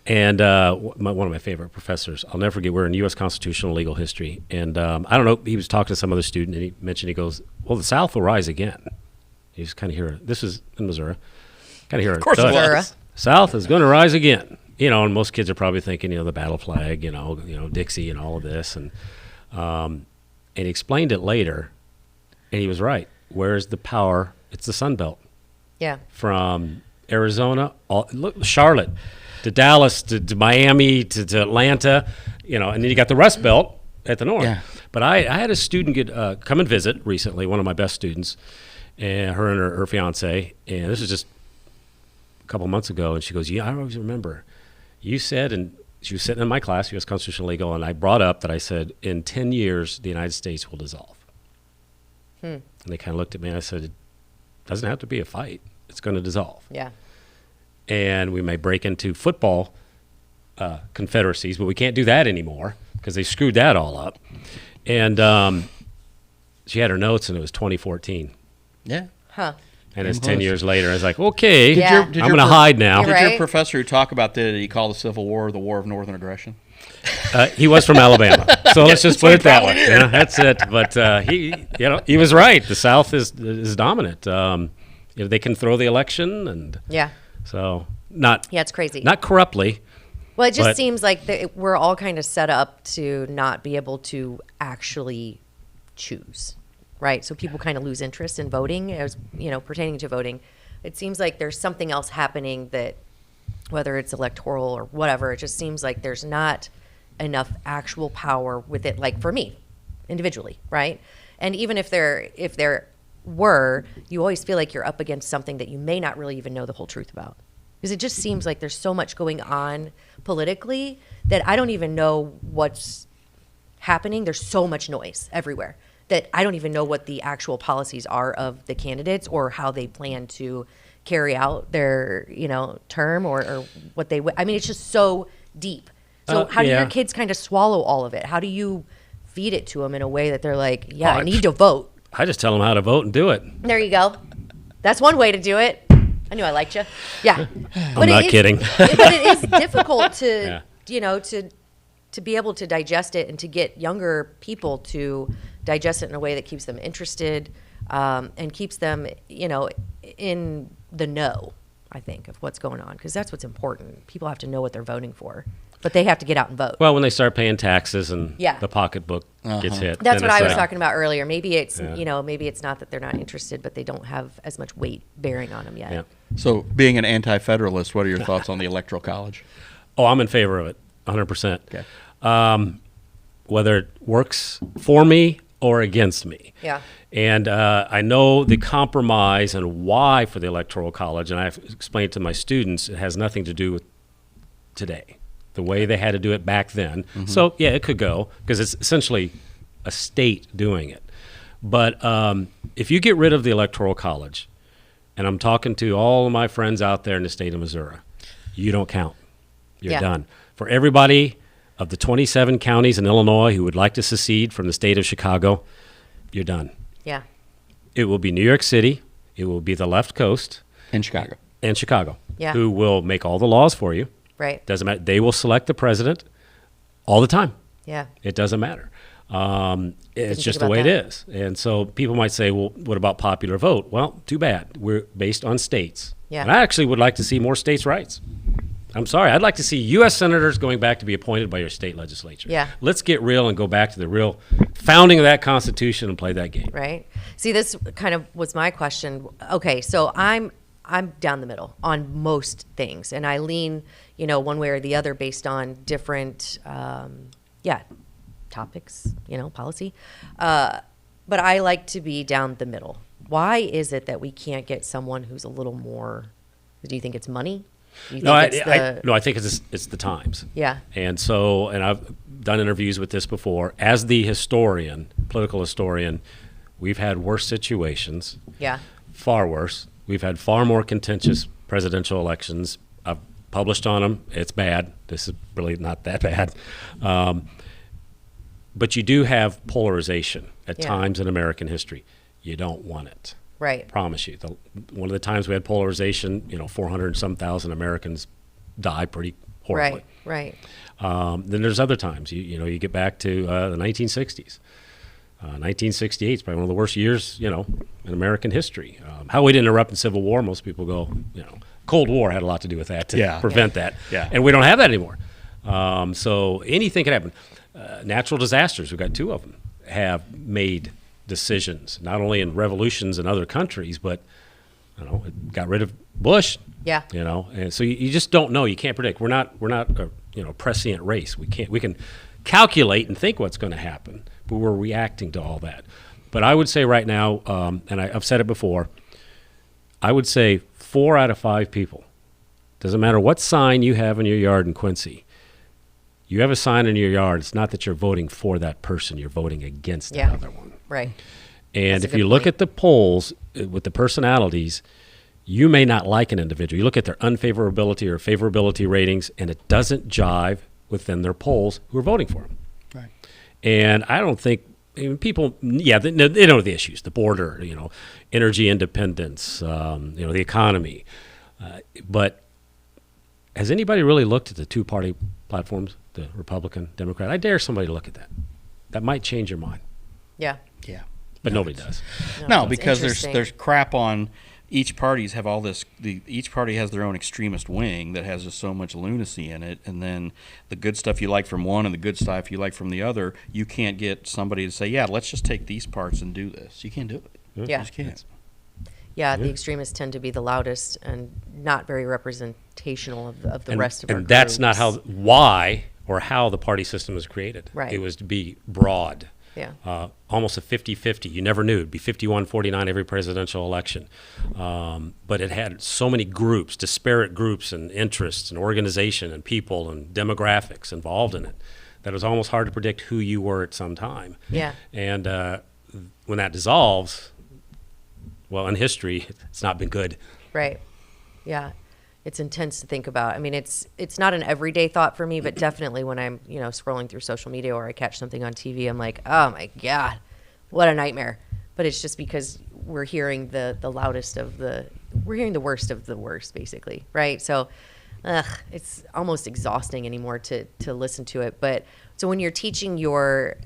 And one of my favorite professors, I'll never forget, we're in U.S. Constitutional Legal History. And I don't know, he was talking to some other student, and he mentioned, he goes, well, the South will rise again. You just kind of hear, this is in Missouri, kind of hear it. Of course it was. South is going to rise again. And most kids are probably thinking, the battle flag, Dixie and all of this. And he explained it later, and he was right. Where's the power? It's the Sun Belt. Yeah. From Arizona, Charlotte, to Dallas, to Miami, to Atlanta, and then you got the Rust Belt at the north. Yeah. But I had a student come and visit recently, one of my best students, and her fiance, and this was just a couple months ago, and she goes, yeah, I always remember, you said, and she was sitting in my class, U.S. Constitutional Legal, and I brought up that I said, in 10 years, the United States will dissolve. And they kind of looked at me, and I said, it doesn't have to be a fight. It's going to dissolve. Yeah. And we may break into football confederacies, but we can't do that anymore because they screwed that all up. And she had her notes, and it was 2014. Yeah. Huh. And it's 10 years later. I was like, okay, Yeah. I'm going to hide now. You're Did your right. professor talk about that? Did he call the Civil War the War of Northern Aggression? He was from Alabama, so let's just put it that way. That's it. But he was right. The South is dominant. They can throw the election, and Yeah. so Yeah, it's crazy. not corruptly. Well, it just But- seems like we're all kind of set up to not be able to actually choose, right? So people kind of lose interest in voting, as pertaining to voting. It seems like there's something else happening that, whether it's electoral or whatever, it just seems like there's not enough actual power with it. Like for me, individually, right? And even if they're were, you always feel like you're up against something that you may not really even know the whole truth about. Because it just seems like there's so much going on politically that I don't even know what's happening. There's so much noise everywhere that I don't even know what the actual policies are of the candidates or how they plan to carry out their, term or what they I mean, it's just so deep. So how do your kids kind of swallow all of it? How do you feed it to them in a way that they're like, I need to vote? I just tell them how to vote and do it. There you go. That's one way to do it. I knew I liked you. Yeah. I'm not kidding. But it is difficult to, to be able to digest it and to get younger people to digest it in a way that keeps them interested and keeps them, in the know, I think, of what's going on. Because that's what's important. People have to know what they're voting for. But they have to get out and vote. Well, when they start paying taxes and the pocketbook gets hit. That's what I was talking about earlier. Maybe it's, maybe it's not that they're not interested, but they don't have as much weight bearing on them yet. Yeah. So being an anti-federalist, what are your thoughts on the Electoral College? Oh, I'm in favor of it, 100%. Okay. Whether it works for me or against me. Yeah. And I know the compromise and why for the Electoral College, and I've explained to my students, it has nothing to do with today. The way they had to do it back then. Mm-hmm. So, it could go because it's essentially a state doing it. But if you get rid of the Electoral College, and I'm talking to all of my friends out there in the state of Missouri, you don't count. You're done. For everybody of the 27 counties in Illinois who would like to secede from the state of Chicago, you're done. Yeah. It will be New York City. It will be the left coast. In Chicago. And Chicago. Yeah. Who will make all the laws for you. Right. Doesn't matter. They will select the president all the time. Yeah. It doesn't matter. It's just the way it is. And so people might say, well, what about popular vote? Well, too bad. We're based on states. Yeah. And I actually would like to see more states' rights. I'm sorry. I'd like to see U.S. senators going back to be appointed by your state legislature. Yeah. Let's get real and go back to the real founding of that Constitution and play that game. Right. See, this kind of was my question. Okay, so I'm down the middle on most things, and I lean, one way or the other based on different, topics, policy. But I like to be down the middle. Why is it that we can't get someone who's a little more? Do you think it's money? I think it's the times. Yeah. And so, and I've done interviews with this before. As the historian, political historian, we've had worse situations. Yeah. Far worse. We've had far more contentious presidential elections. I've published on them. It's bad. This is really not that bad. But you do have polarization at times in American history. You don't want it. Right. I promise you. One of the times we had polarization, 400 and some thousand Americans died pretty horribly. Right. Then there's other times. You get back to the 1960s. 1968 is probably one of the worst years, in American history. How we didn't erupt in Civil War, most people go, Cold War had a lot to do with that to prevent that. Yeah. And we don't have that anymore. So anything can happen. Natural disasters, we've got two of them, have made decisions, not only in revolutions in other countries, but, it got rid of Bush. Yeah. And so you just don't know. You can't predict. We're not a prescient race. We can calculate and think what's going to happen, but we're reacting to all that. But I would say right now, and I've said it before, I would say 4 out of 5 people, doesn't matter what sign you have in your yard in Quincy, you have a sign in your yard, it's not that you're voting for that person, you're voting against that other one. Right. And if you look at the polls with the personalities, you may not like an individual. You look at their unfavorability or favorability ratings, and it doesn't jive within their polls who are voting for them. Right. And I don't think people, they know the issues, the border, energy independence, the economy. But has anybody really looked at the two-party platforms, the Republican, Democrat? I dare somebody to look at that. That might change your mind. Yeah. Yeah. But nobody does. No, because there's crap on each parties have all this. Each party has their own extremist wing that has just so much lunacy in it, and then the good stuff you like from one and the good stuff you like from the other, you can't get somebody to say, let's just take these parts and do this. You can't do it. Yeah. You just can't. Yeah, the extremists tend to be the loudest and not very representational of the rest of our And that's groups. not how the party system was created. Right. It was to be broad. Almost a 50-50. You never knew. It'd be 51-49 every presidential election. But it had so many groups, disparate groups and interests and organization and people and demographics involved in it that it was almost hard to predict who you were at some time. Yeah. And when that dissolves, well, in history, it's not been good. Right. Yeah. It's intense to think about. I mean, it's not an everyday thought for me, but definitely when I'm, scrolling through social media or I catch something on TV, I'm like, oh my God, what a nightmare. But it's just because we're hearing the worst of the worst, basically, right? So it's almost exhausting anymore to listen to it. But so when you're teaching your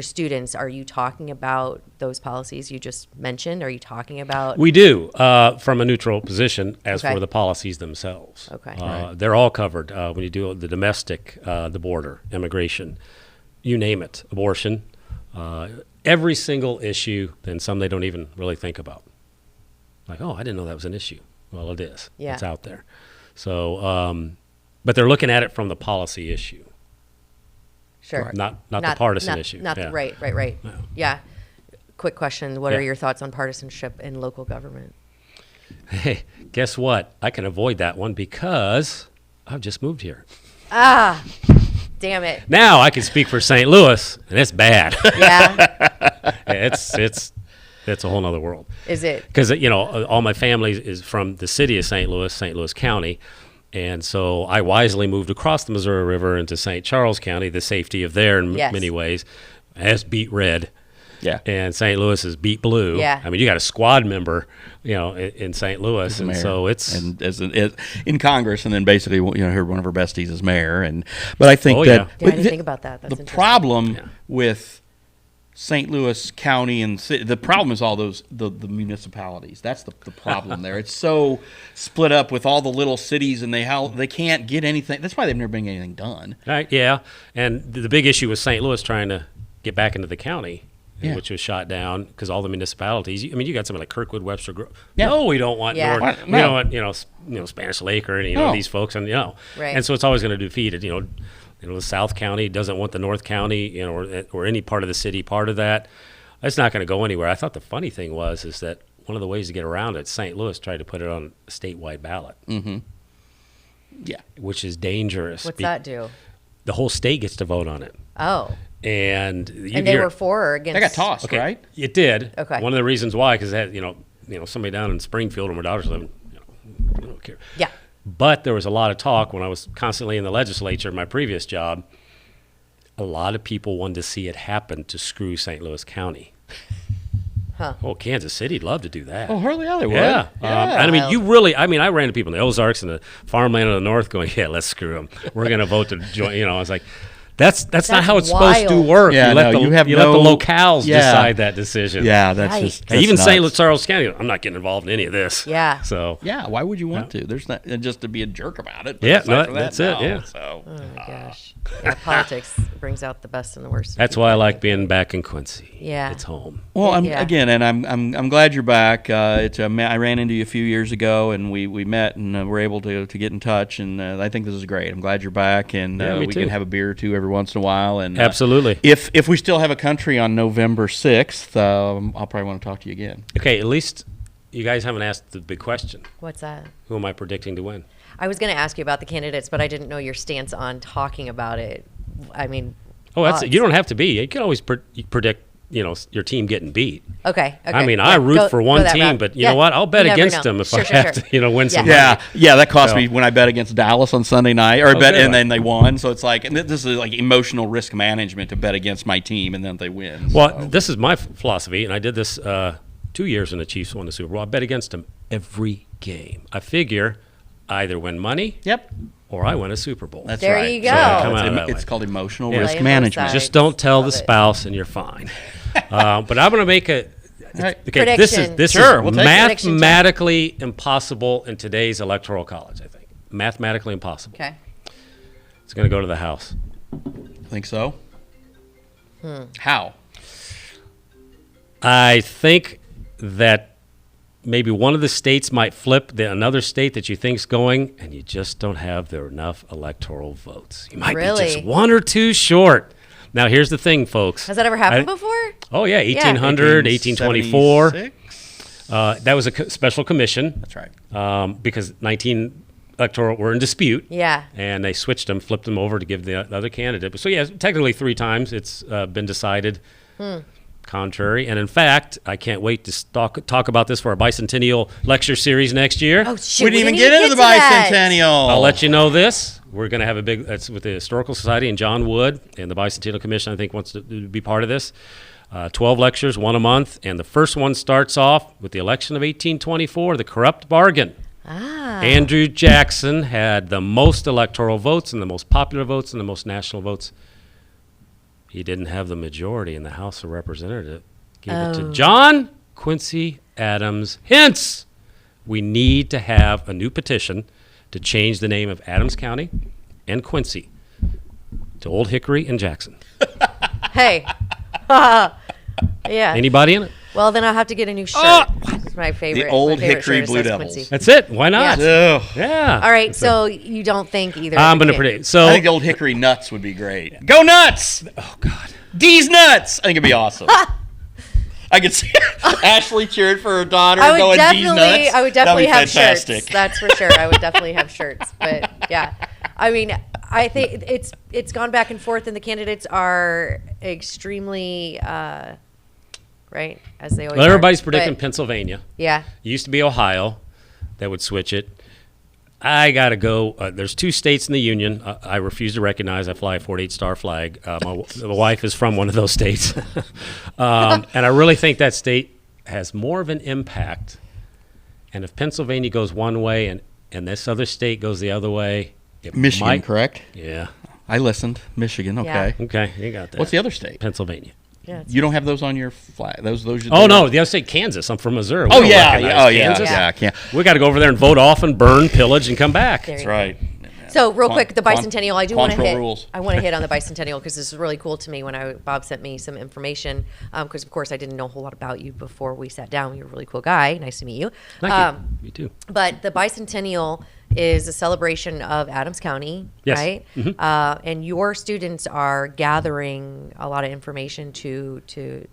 students, are you talking about those policies you just mentioned? Are you talking about? We do, from a neutral position as for the policies themselves. Okay. Right. They're all covered when you do the domestic, the border, immigration, you name it, abortion, every single issue, and some they don't even really think about. Like, oh, I didn't know that was an issue. Well, it is. Yeah. It's out there. So, but they're looking at it from the policy issue. Sure. Not the partisan issue. Right. Yeah. Yeah. Quick question. What are your thoughts on partisanship in local government? Hey, guess what? I can avoid that one because I've just moved here. Ah, damn it. Now I can speak for St. Louis, and it's bad. Yeah. it's a whole nother world. Is it? Because, all my family is from the city of St. Louis County. And so I wisely moved across the Missouri River into St. Charles County, the safety of there in many ways. Has beat red. Yeah. And St. Louis is beat blue. Yeah. I mean, you got a squad member, in St. Louis. And so it's. And in Congress, and then basically, here one of our besties is mayor. But I think I didn't think about that. That's the problem with St. Louis County and the problem is all those the municipalities. That's the problem there. It's so split up with all the little cities, and they can't get anything. That's why they've never been getting anything done. Right. Yeah. And the big issue was St. Louis trying to get back into the county, which was shot down because all the municipalities. I mean, you got something like Kirkwood, Webster. No, we don't want North. We don't want Spanish Lake or any these folks, and Right. And so it's always going to defeat it. The South County doesn't want the North County, or any part of the city part of that. That's not going to go anywhere. I thought the funny thing is that one of the ways to get around it, St. Louis tried to put it on a statewide ballot. Mm-hmm. Yeah. Which is dangerous. What's that do? The whole state gets to vote on it. Oh. And they were for or against? They got tossed, okay, right? It did. Okay. One of the reasons why, because it had, somebody down in Springfield where my daughter's living, I don't care. Yeah. But there was a lot of talk when I was constantly in the legislature in my previous job. A lot of people wanted to see it happen to screw St. Louis County. Huh. Oh, Kansas City'd love to do that. Oh, hardly they would. Yeah. Yeah. And I ran into people in the Ozarks and the farmland of the North going, yeah, let's screw them. We're going to vote to join. I was like, that's not how it's supposed to work. Yeah, you let the locales decide that decision. Yeah, that's Right. just Even nuts. St. Charles County, I'm not getting involved in any of this. Yeah. So Yeah, why would you want to? There's not just to be a jerk about it. But Yeah, aside from that's that, it, yeah. So Oh my gosh. Yeah, politics brings out the best and the worst. that's why I like being back in Quincy. Yeah. It's home. well, Yeah. I'm glad you're back. I ran into you a few years ago, and we met and were able to get in touch. And I think this is great. I'm glad you're back, and Yeah, me we too. can have a beer or two every once in a while. And Absolutely. if we still have a country on November 6th, I'll probably want to talk to you again. Okay, at least you guys haven't asked the big question. What's that? Who am I predicting to win? I was going to ask you about the candidates, but I didn't know your stance on talking about it. I mean, Oh, that's odds. you don't have to be. You can always predict, your team getting beat. Okay. I mean, Yeah, I root go- for go one that team, route. but you know what? I'll bet You never against know. them if Sure, I sure, have sure. to, win some Yeah. money. Yeah, that cost So- me when I bet against Dallas on Sunday night, good. and then they won. So it's like, and this is like emotional risk management to bet against my team, and then they win. Well, so. this is my philosophy, and I did this 2 years when the Chiefs won the Super Bowl. I bet against them every game. I figure I either win money Yep, or I win a Super Bowl. that's There right. you go. So come out of it's, that it's way. called emotional Yeah. risk Playing both management. sides. Just don't tell Love the it. spouse, and you're fine. But I'm going to make a. Right. Okay, this Prediction. is Sure, we'll take it. Prediction time. mathematically impossible in today's electoral college. I think mathematically impossible. Okay. It's going to go to the House. Think so? How? I think that maybe one of the states might flip another state that you think's going, and you just don't have enough electoral votes. You might be Really? just one or two short. Now, here's the thing, folks. Has that ever happened before? Oh, yeah, 1800, 1824. 1876. That was a special commission. That's right. Because 19 electoral were in dispute. Yeah. And they switched them, flipped them over to give the other candidate. So, yeah, technically 3 times it's been decided contrary. And, in fact, I can't wait to talk about this for our bicentennial lecture series next year. Oh, shoot. We didn't even get into the bicentennial. I'll let you know this. We're going to have that's with the Historical Society and John Wood, and the Bicentennial Commission, I think, wants to be part of this. 12 lectures, 1 a month. And the first one starts off with the election of 1824, the corrupt bargain. Andrew Jackson had the most electoral votes and the most popular votes and the most national votes. He didn't have the majority in the House of Representatives. Gave it to John Quincy Adams. Hence, we need to have a new petition to change the name of Adams County and Quincy to Old Hickory and Jackson. Hey. Yeah. Anybody in it? Well, then I'll have to get a new shirt. It's my favorite. The Old my favorite Hickory shirt Blue says Devils. Quincy. That's it. Why not? Ugh. Yeah. All right, so you don't think either? I'm going to predict. So, I think the Old Hickory Nuts would be great. Go Nuts! oh, God. D's Nuts! I think it'd be awesome. I could see Ashley cheered for her daughter I would going D's definitely, Nuts. I would definitely That'd have be fantastic. shirts. That's for sure. I would definitely have shirts. But yeah, I mean, I think it's gone back and forth, and the candidates are extremely right as they always. Well, everybody's are. predicting But, Pennsylvania. yeah. It used to be Ohio that would switch it. I got to go. There's 2 states in the Union I refuse to recognize. I fly a 48-star flag. My wife is from one of those states. And I really think that state has more of an impact. And if Pennsylvania goes one way and this other state goes the other way, it Michigan, might, correct? Yeah. I listened. Michigan, okay. Yeah. Okay, you got that. What's the other state? Pennsylvania. Yeah, You don't have those on your flag? Those Oh, no, the other state, Kansas. I'm from Missouri. We Oh, don't yeah. recognize Oh, yeah. Kansas. Yeah, I can't. We got to go over there and vote off and burn, pillage, and come back. There you That's go. right. So real quick, the bicentennial, I do want to Control hit. rules. I want to hit on the bicentennial because this is really cool to me. When Bob sent me some information, because of course I didn't know a whole lot about you before we sat down. You're a really cool guy. Nice to meet you. Thank you. Me too. But the bicentennial is a celebration of Adams County, Yes. right? And your students are gathering a lot of information to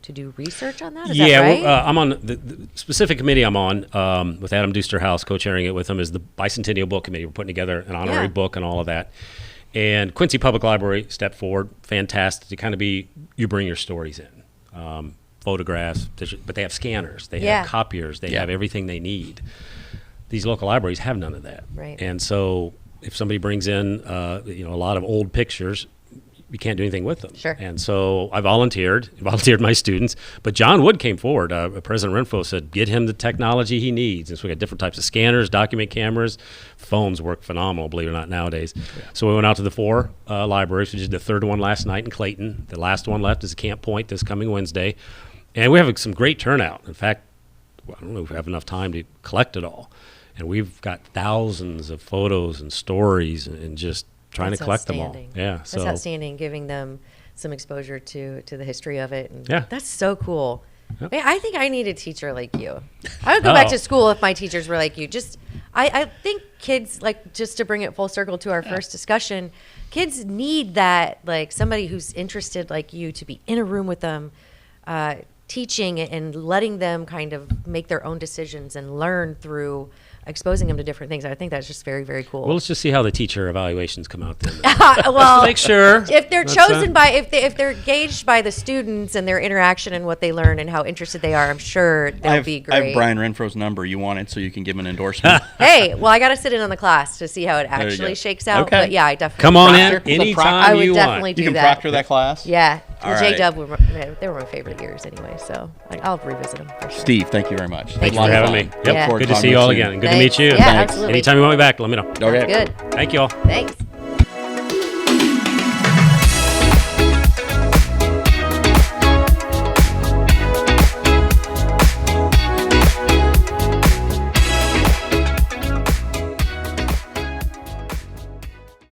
do research on that. Is that right? I'm on the specific committee I'm on with Adam Duster-House, co-chairing it with him, is the Bicentennial Book Committee. We're putting together an honorary Yeah. book and all of that. And Quincy Public Library stepped forward, fantastic, to kind of be, you bring your stories in. Photographs, but they have scanners, they Yeah. have copiers, they Yeah. have everything they need. These local libraries have none of that. Right. And so if somebody brings in a lot of old pictures, we can't do anything with them. Sure. And so I volunteered my students. But John Wood came forward. President Renfro said, get him the technology he needs. And so we got different types of scanners, document cameras. Phones work phenomenal, believe it or not, nowadays. Yeah. So we went out to the 4 libraries. We did the 3rd one last night in Clayton. The last one left is Camp Point this coming Wednesday. And we have some great turnout. In fact, I don't know if we have enough time to collect it all. And we've got thousands of photos and stories and just trying That's to collect them all. outstanding. Yeah, That's so outstanding, giving them some exposure to the history of it. And Yeah. That's so cool. Yep. Man, I think I need a teacher like you. I would go back Oh. to school if my teachers were like you. I think kids, like, just to bring it full circle to our first discussion, kids need that, like, somebody who's interested like you to be in a room with them, teaching and letting them kind of make their own decisions and learn through exposing them to different things. I think that's just very, very cool. well, let's just see how the teacher evaluations come out then. Well, Make sure if they're that's, chosen by if they're gauged by the students and their interaction and what they learn and how interested they are, I'm sure they'll be I great. have Brian Renfro's number. You want it so you can give him an endorsement. Hey, well, I got to sit in on the class to see how it you actually go. shakes out. Okay. But yeah, I definitely come on Proctor? in So anytime Proctor- I would you definitely want. do You can that. proctor that class? Yeah, All right. JW they were my favorite years anyway, so I'll revisit them for sure. Steve, thank you very much. Thanks Thanks for having me. Yeah. Yep. Look Good to see you all again. And good to meet Thanks. you. Yeah, Thanks. absolutely. Anytime you want me back, let me know. Okay. Good. Thank you all. Thanks.